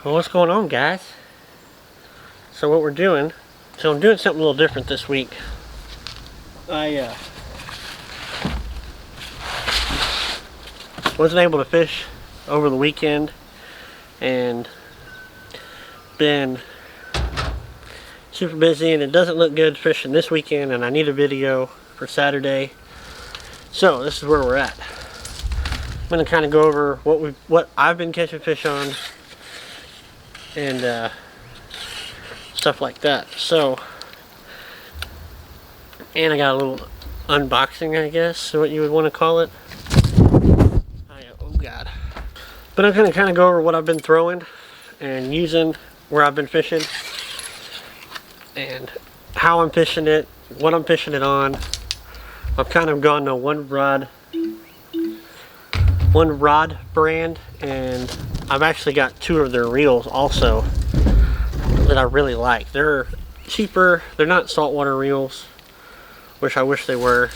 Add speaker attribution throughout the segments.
Speaker 1: Well, what's going on, guys? So what we're doing, I'm doing something a little different this week. I wasn't able to fish over the weekend and been super busy, and it doesn't look good fishing this weekend, and I need a video for Saturday. So this is where we're at. I'm going to kind of go over what I've been catching fish on and stuff like that. So, and I got a little unboxing, I guess, what you would want to call it. Oh God. But I'm going to kind of go over what I've been throwing and using, where I've been fishing, and how I'm fishing it, what I'm fishing it on. I've kind of gone to one rod brand, and I've actually got two of their reels also that I really like. They're cheaper, they're not saltwater reels, which I wish they were.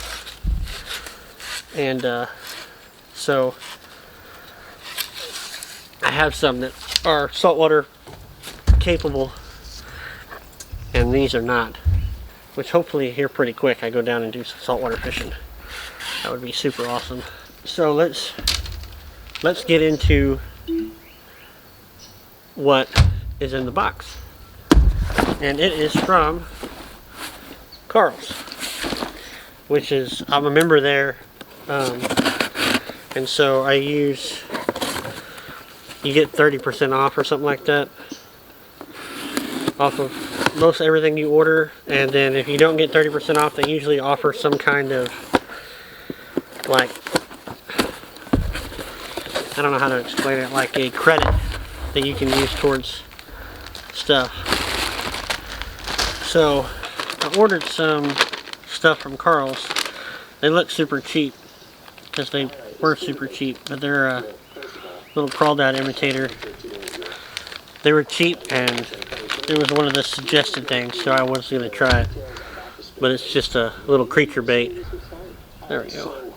Speaker 1: And so I have some that are saltwater capable, and these are not, which hopefully here pretty quick I go down and do some saltwater fishing. That would be super awesome. So let's get into what is in the box. And it is from Carl's, which is, I'm a member there, and so you get 30% off or something like that off of most everything you order. And then if you don't get 30% off, they usually offer some kind of, like, I don't know how to explain it, like a credit that you can use towards stuff. So I ordered some stuff from Carl's. They look super cheap, because they were super cheap, but they're a little crawdad imitator. They were cheap, and it was one of the suggested things, so I was going to try it. But it's just a little creature bait. There we go.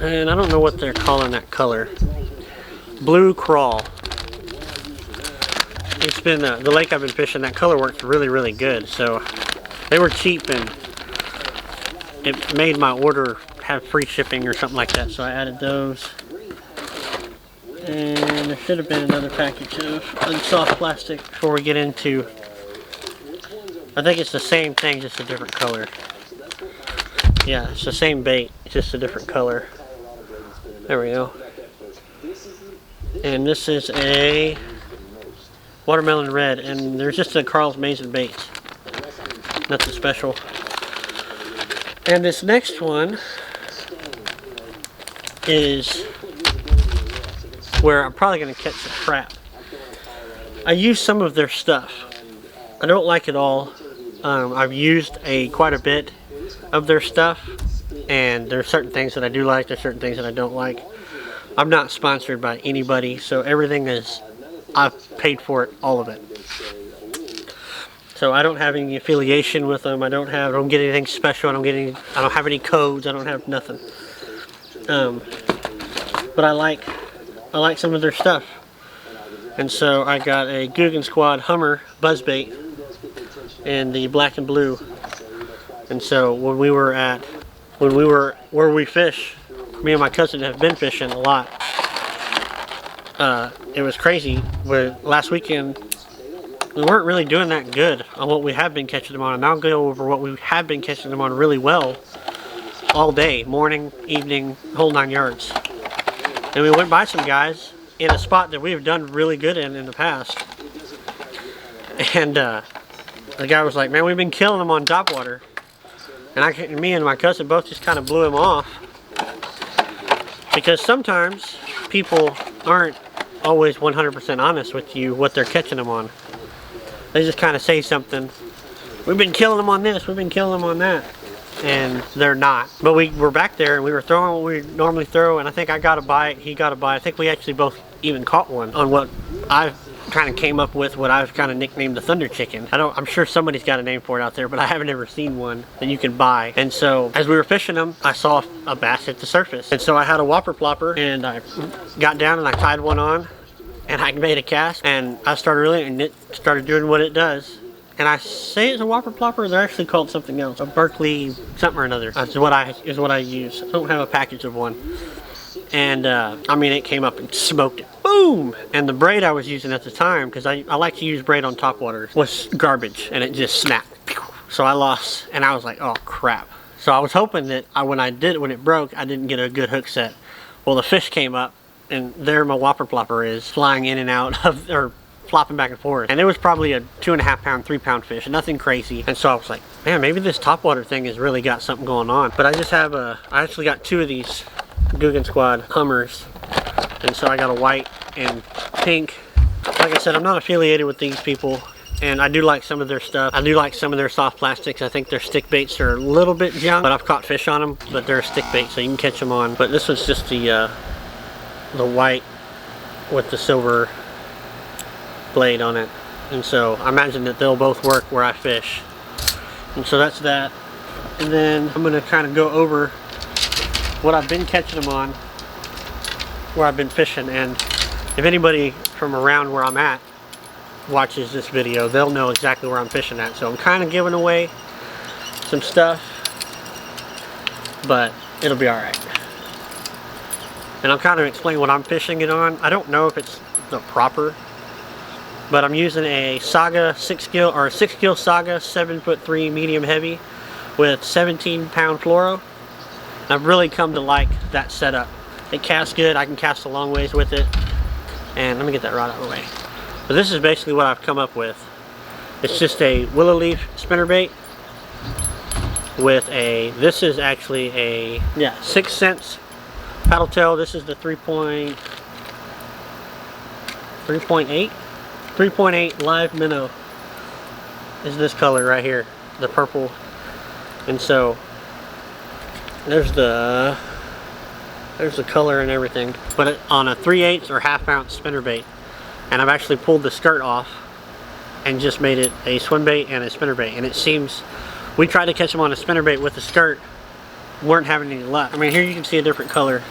Speaker 1: And I don't know what they're calling that color. Blue crawl. It's been the lake I've been fishing, that color works really, really good. So they were cheap, and it made my order have free shipping or something like that. So I added those. And there should have been another package of unsoft plastic before we get into, I think it's the same thing, just a different color. Yeah, it's the same bait, just a different color. There we go. And this is a watermelon red, and there's just a Carl's Mason baits. Nothing special. And this next one is where I'm probably going to catch some crap. I use some of their stuff. I don't like it all. I've used quite a bit of their stuff, and there's certain things that I do like, there's certain things that I don't like. I'm not sponsored by anybody, so everything is, I've paid for it, all of it. So I don't have any affiliation with them. I don't get anything special. I don't have any codes. I don't have nothing. But I like some of their stuff. And so I got a Googan Squad Hummer buzzbait in the black and blue. And so when we were where we fish, me and my cousin have been fishing a lot. It was crazy. Last weekend we weren't really doing that good on what we have been catching them on, and I'll go over what we have been catching them on really well all day, morning, evening, whole 9 yards. And we went by some guys in a spot that we've done really good in the past, and the guy was like, "Man, we've been killing them on topwater." And me and my cousin both just kind of blew him off, because sometimes people aren't always 100% honest with you what they're catching them on. They just kind of say something, "We've been killing them on this, we've been killing them on that," and they're not. But we were back there and we were throwing what we normally throw, and I think I got a bite, he got a bite. I think we actually both even caught one on what I've kind of came up with, what I've kind of nicknamed the Thunder Chicken. I'm sure somebody's got a name for it out there, but I haven't ever seen one that you can buy. And so as we were fishing them, I saw a bass hit the surface, and so I had a whopper plopper, and I got down and I tied one on, and I made a cast, and I started reeling, and it started doing what it does. And I say it's a whopper plopper. They're actually called something else, a Berkley something or another. That's what I use. I don't have a package of one. And I mean, it came up and smoked it. Boom! And the braid I was using at the time, because I like to use braid on topwaters, was garbage, and it just snapped. So I lost, and I was like, oh crap. So I was hoping that when it broke, I didn't get a good hook set. Well, the fish came up, and there my whopper plopper is, flying in and out of, or flopping back and forth. And it was probably a 2.5 pound, 3 pound fish, nothing crazy. And so I was like, man, maybe this topwater thing has really got something going on. But I just have I actually got 2 of these Googan Squad Hummers. And so I got a white and pink. Like I said, I'm not affiliated with these people. And I do like some of their stuff. I do like some of their soft plastics. I think their stick baits are a little bit junk, but I've caught fish on them. But they're a stick bait, so you can catch them on. But this was just the white with the silver blade on it. And so I imagine that they'll both work where I fish. And so that's that. And then I'm gonna kind of go over what I've been catching them on, where I've been fishing. And if anybody from around where I'm at watches this video, they'll know exactly where I'm fishing at. So I'm kind of giving away some stuff, but it'll be alright. And I'll kind of explain what I'm fishing it on. I don't know if it's the proper, but I'm using a Saga 6 gill Saga 7'3" medium heavy with 17 pound fluoro. I've really come to like that setup. It casts good. I can cast a long ways with it. And let me get that rod out of the way. But this is basically what I've come up with. It's just a willow leaf spinnerbait with this is actually a 6 cents paddle tail. This is the 3.8 live minnow is this color right here, the purple. And so there's the color and everything, but on a 3/8 or ½ ounce spinnerbait. And I've actually pulled the skirt off and just made it a swim bait and a spinnerbait. And it seems, we tried to catch them on a spinnerbait with the skirt, weren't having any luck. I mean, here you can see a different color.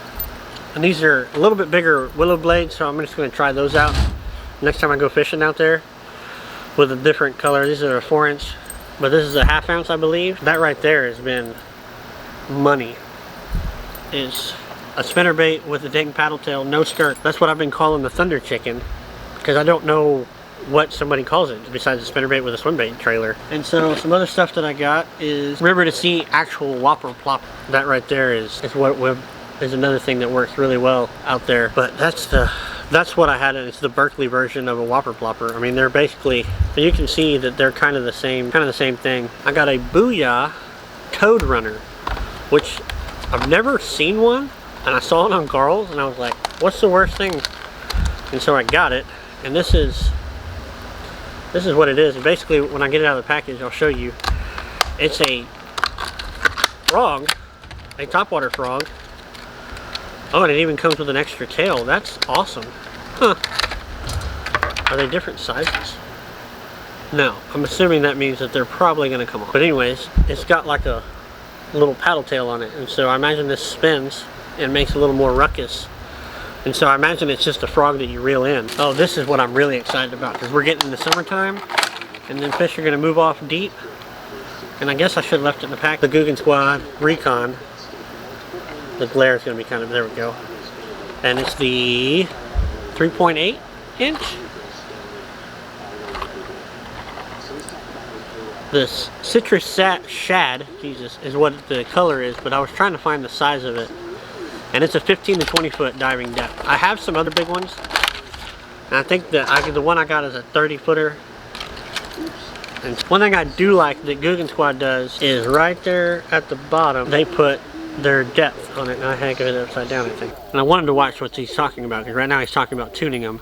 Speaker 1: And these are a little bit bigger willow blades, so I'm just going to try those out next time I go fishing out there with a different color. These are a 4-inch, but this is a ½ ounce, I believe. That right there has been money. Is a spinnerbait with a dang paddle tail, no skirt. That's what I've been calling the Thunder Chicken, because I don't know what somebody calls it besides a spinnerbait with a swim bait trailer. And so some other stuff that I got is River to Sea actual whopper plopper. That right there is another thing that works really well out there. But that's what I had. It's the Berkley version of a whopper plopper. I mean, they're basically, you can see that they're kind of the same thing. I got a Booyah Toad Runner, which I've never seen one, and I saw it on Carl's, and I was like, what's the worst thing? And so I got it, and this is what it is. And basically, when I get it out of the package, I'll show you. It's a frog, a topwater frog. Oh, and it even comes with an extra tail. That's awesome. Huh. Are they different sizes? No, I'm assuming that means that they're probably going to come off. But anyways, it's got like a little paddle tail on it, and so I imagine this spins and makes a little more ruckus. And so I imagine it's just a frog that you reel in. Oh, this is what I'm really excited about, because we're getting in the summertime, and then fish are going to move off deep. And I guess I should have left it in the pack. The Googan Squad Recon. The glare is going to be kind of, there we go. And it's the 3.8 inch. This citrus shad, Jesus, is what the color is, but I was trying to find the size of it. And it's a 15 to 20 foot diving depth. I have some other big ones, and I think that the one I got is a 30 footer. And one thing I do like that Googan Squad does is right there at the bottom, they put their depth on it. And I had to get it upside down, I think. And I wanted to watch what he's talking about, because right now he's talking about tuning them.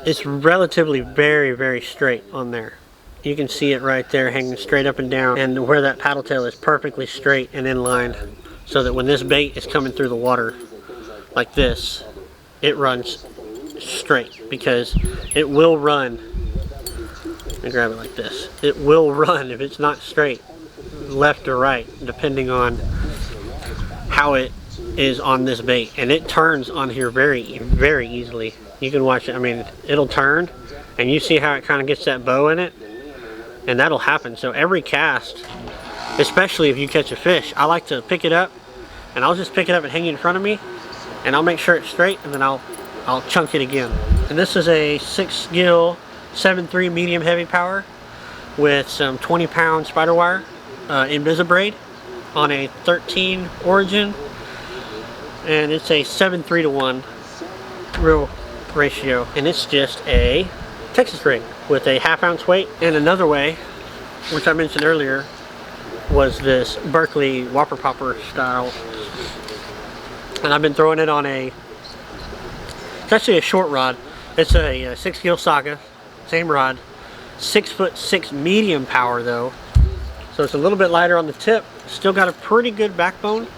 Speaker 1: It's relatively very, very straight on there. You can see it right there hanging straight up and down, and where that paddle tail is perfectly straight and in line, so that when this bait is coming through the water like this, it runs straight, because it will run. Let me grab it like this. It will run if it's not straight, left or right, depending on how it is on this bait. And it turns on here very, very easily. You can watch it. I mean, it'll turn, and you see how it kind of gets that bow in it, and that'll happen. So every cast, especially if you catch a fish, I like to pick it up, and I'll just pick it up and hang it in front of me, and I'll make sure it's straight, and then I'll chunk it again. And this is a 6 gill 7.3 medium heavy power with some 20-pound spider wire Invisibraid on a 13 origin, and it's a 7.3 to 1 real ratio, and it's just a Texas rig with a 1/2 ounce weight. And another way, which I mentioned earlier, was this Berkley Whopper Popper style, and I've been throwing it on it's actually a short rod. It's a 6 gill Saga, same rod, 6'6" medium power though, so it's a little bit lighter on the tip. Still got a pretty good backbone,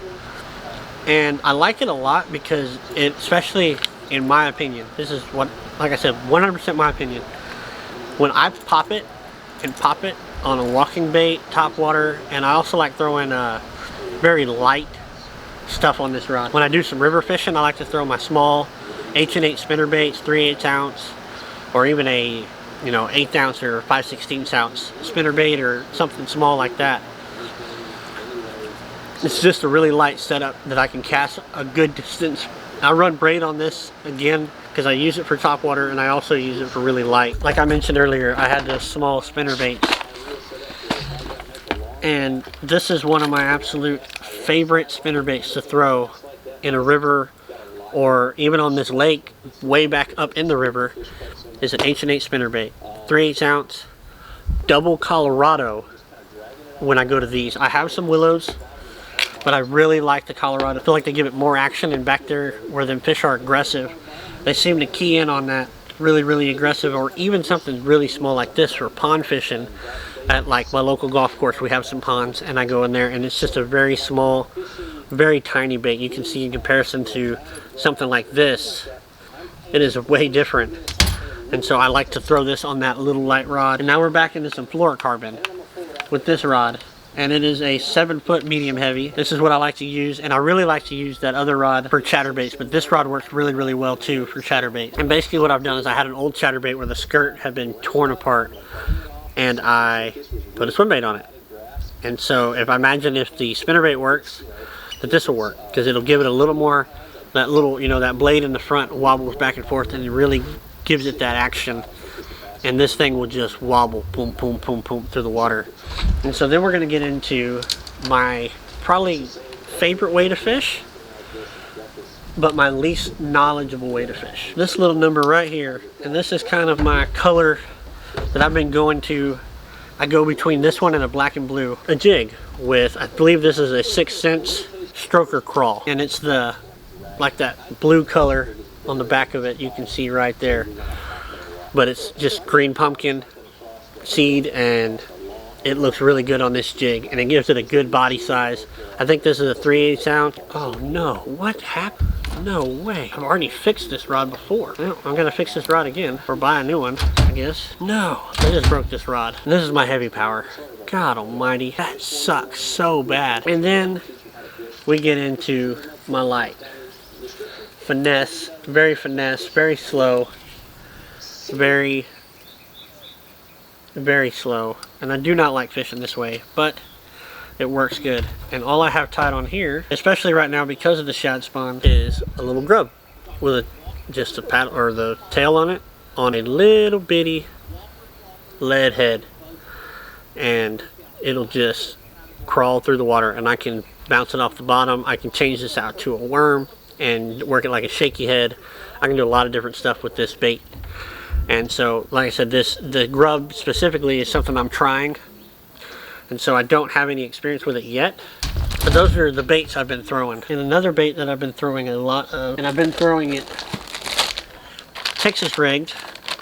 Speaker 1: and I like it a lot because it, especially in my opinion, this is what, like I said, 100% my opinion, when I pop it on a walking bait, top water, and I also like throwing very light stuff on this rod. When I do some river fishing, I like to throw my small H&H spinner baits, 3/8 ounce, or even a 1/8 ounce or 5/16 ounce spinner bait or something small like that. It's just a really light setup that I can cast a good distance. I run braid on this again because I use it for top water, and I also use it for really light. Like I mentioned earlier, I had this small spinner baits, and this is one of my absolute favorite spinner baits to throw in a river, or even on this lake way back up in the river, is an H&H spinner bait. 3/8 ounce, double Colorado. When I go to these, I have some willows, but I really like the Colorado. I feel like they give it more action, and back there where them fish are aggressive, they seem to key in on that really aggressive, or even something really small like this for pond fishing. At like my local golf course, we have some ponds, and I go in there, and it's just a very small, very tiny bait. You can see in comparison to something like this, it is way different. And so I like to throw this on that little light rod. And now we're back into some fluorocarbon with this rod, and it is a 7-foot medium heavy. This is what I like to use, and I really like to use that other rod for chatterbaits, but this rod works really well too for chatterbait. And basically what I've done is I had an old chatterbait where the skirt had been torn apart, and I put a swim bait on it. And so if I imagine if the spinnerbait works, that this will work, because it'll give it a little more, that little, that blade in the front wobbles back and forth, and it really gives it that action. And this thing will just wobble, boom through the water. And so then we're going to get into my probably favorite way to fish, but my least knowledgeable way to fish. This little number right here, and this is kind of my color that I've been going to. I go between this one and a black and blue. A jig with, I believe this is a 6 cents stroker crawl, and it's the, like that blue color on the back of it, you can see right there. But it's just green pumpkin seed, and it looks really good on this jig, and it gives it a good body size. I think this is a 3/8 ounce. Oh no, what happened? No way. I've already fixed this rod before. Well, I'm gonna fix this rod again, or buy a new one, I guess. No, I just broke this rod. And this is my heavy power. God almighty, that sucks so bad. And then we get into my light. Finesse, very slow. Very slow, and I do not like fishing this way, but it works good. And all I have tied on here, especially right now because of the shad spawn, is a little grub with just a paddle, or the tail on it, on a little bitty lead head, and it'll just crawl through the water, and I can bounce it off the bottom. I can change this out to a worm and work it like a shaky head. I can do a lot of different stuff with this bait. And so, like I said, the grub specifically is something I'm trying, and so I don't have any experience with it yet. But those are the baits I've been throwing. And another bait that I've been throwing a lot of, and I've been throwing it Texas rigged,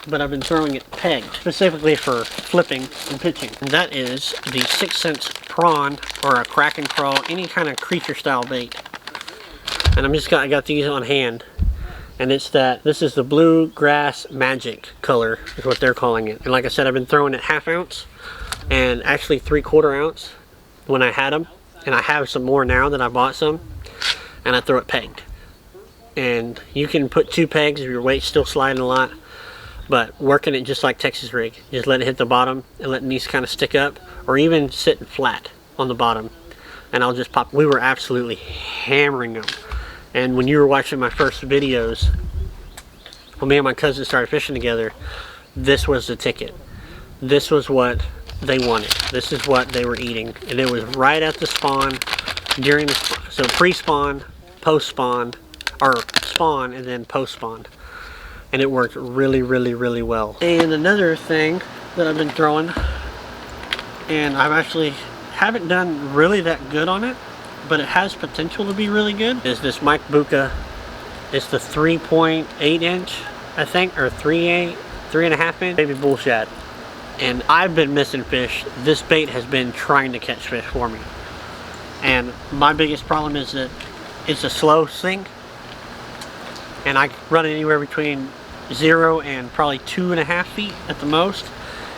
Speaker 1: but I've been throwing it pegged, specifically for flipping and pitching. And that is the 6 cents prawn, or a crack and crawl, any kind of creature style bait. And I got these on hand. And it's this is the Bluegrass Magic color, is what they're calling it. And like I said, I've been throwing it 1/2 ounce, and actually 3/4 ounce when I had them. And I have some more now that I bought some, and I throw it pegged. and you can put 2 pegs if your weight's still sliding a lot, but working it just like Texas rig, just let it hit the bottom and letting these kind of stick up, or even sitting flat on the bottom, and I'll just pop. We were absolutely hammering them. And when you were watching my first videos, when me and my cousin started fishing together, this was the ticket. This was what they wanted. This is what they were eating, and it was right at the spawn, during the so pre-spawn, post-spawn, or spawn and then post-spawn, and it worked really, really, really well. And another thing that I've been throwing, and I've actually haven't done really that good on it, but it has potential to be really good, is this Mike Bucca. It's the 3.8 inch, I think, or 3.5 inch baby bull shad. And I've been missing fish. This bait has been trying to catch fish for me. And my biggest problem is that it's a slow sink, and I run it anywhere between 0 and probably 2.5 feet at the most,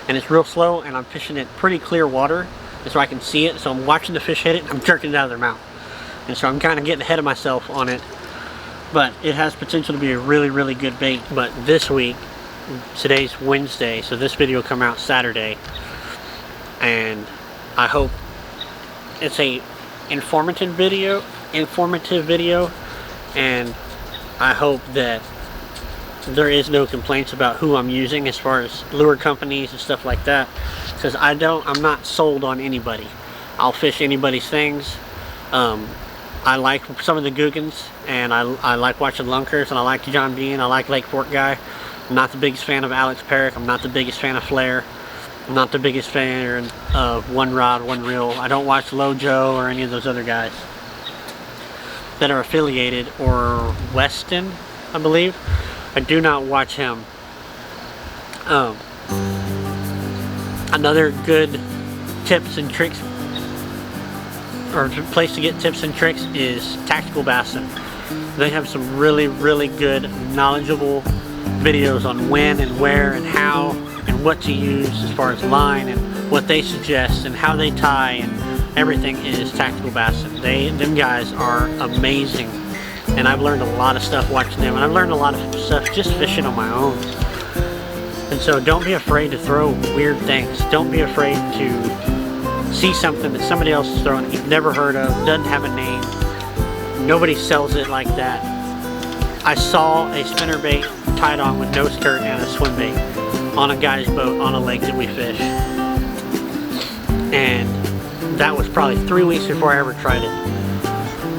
Speaker 1: and it's real slow, and I'm fishing it pretty clear water, and so I can see it, so I'm watching the fish hit it, and I'm jerking it out of their mouth. And so I'm kind of getting ahead of myself on it, but it has potential to be a really, really good bait. But this week, today's Wednesday, so this video will come out Saturday, and I hope it's a informative video, and I hope that there is no complaints about who I'm using as far as lure companies and stuff like that, because I'm not sold on anybody. I'll fish anybody's things. I like some of the Googans, and I like watching Lunkers, and I like John Bean, I like Lake Fork Guy. I'm not the biggest fan of Alex Perrick. I'm not the biggest fan of Flair. I'm not the biggest fan of One Rod, One Reel. I don't watch Lojo or any of those other guys that are affiliated, or Weston, I believe. I do not watch him. Another good tips and tricks, or place to get tips and tricks, is Tactical Bassin. They have some really, really good, knowledgeable videos on when and where and how and what to use as far as line, and what they suggest and how they tie, and everything is Tactical Bassin. Them guys are amazing, and I've learned a lot of stuff watching them, and I've learned a lot of stuff just fishing on my own. And so don't be afraid to throw weird things. Don't be afraid to see something that somebody else is throwing that you've never heard of, doesn't have a name. Nobody sells it like that. I saw a spinnerbait tied on with no skirt and a swim bait on a guy's boat on a lake that we fish. And that was probably 3 weeks before I ever tried it.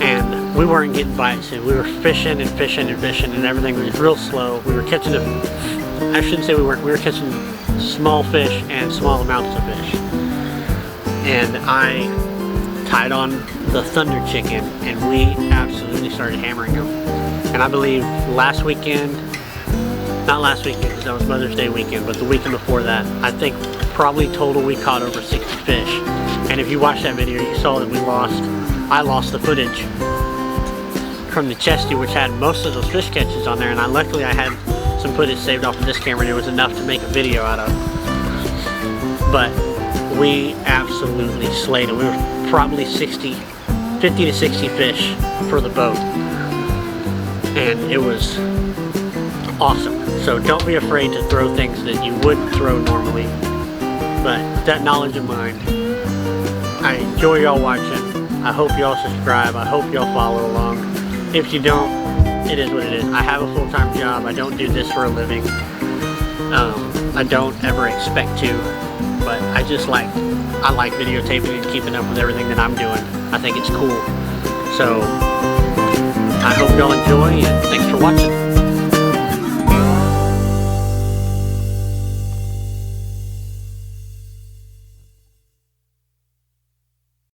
Speaker 1: And we weren't getting bites, and we were fishing and fishing and fishing, and everything was real slow. We were catching I shouldn't say we weren't, we were catching small fish and small amounts of fish. And I tied on the Thunder Chicken, and we absolutely started hammering them. And I believe last weekend, not last weekend because that was Mother's Day weekend, but the weekend before that, I think probably total we caught over 60 fish. And if you watched that video, you saw that I lost the footage from the Chesty, which had most of those fish catches on there, and luckily I had some footage saved off of this camera, and it was enough to make a video out of. But we absolutely slayed it. We were probably 50 to 60 fish for the boat, and it was awesome. So don't be afraid to throw things that you wouldn't throw normally. But that knowledge of mine, I enjoy y'all watching. I hope y'all subscribe. I hope y'all follow along. If you don't, it is what it is. I have a full-time job. I don't do this for a living. I don't ever expect to, but I like videotaping and keeping up with everything that I'm doing. I think it's cool. So I hope y'all enjoy, and thanks for watching.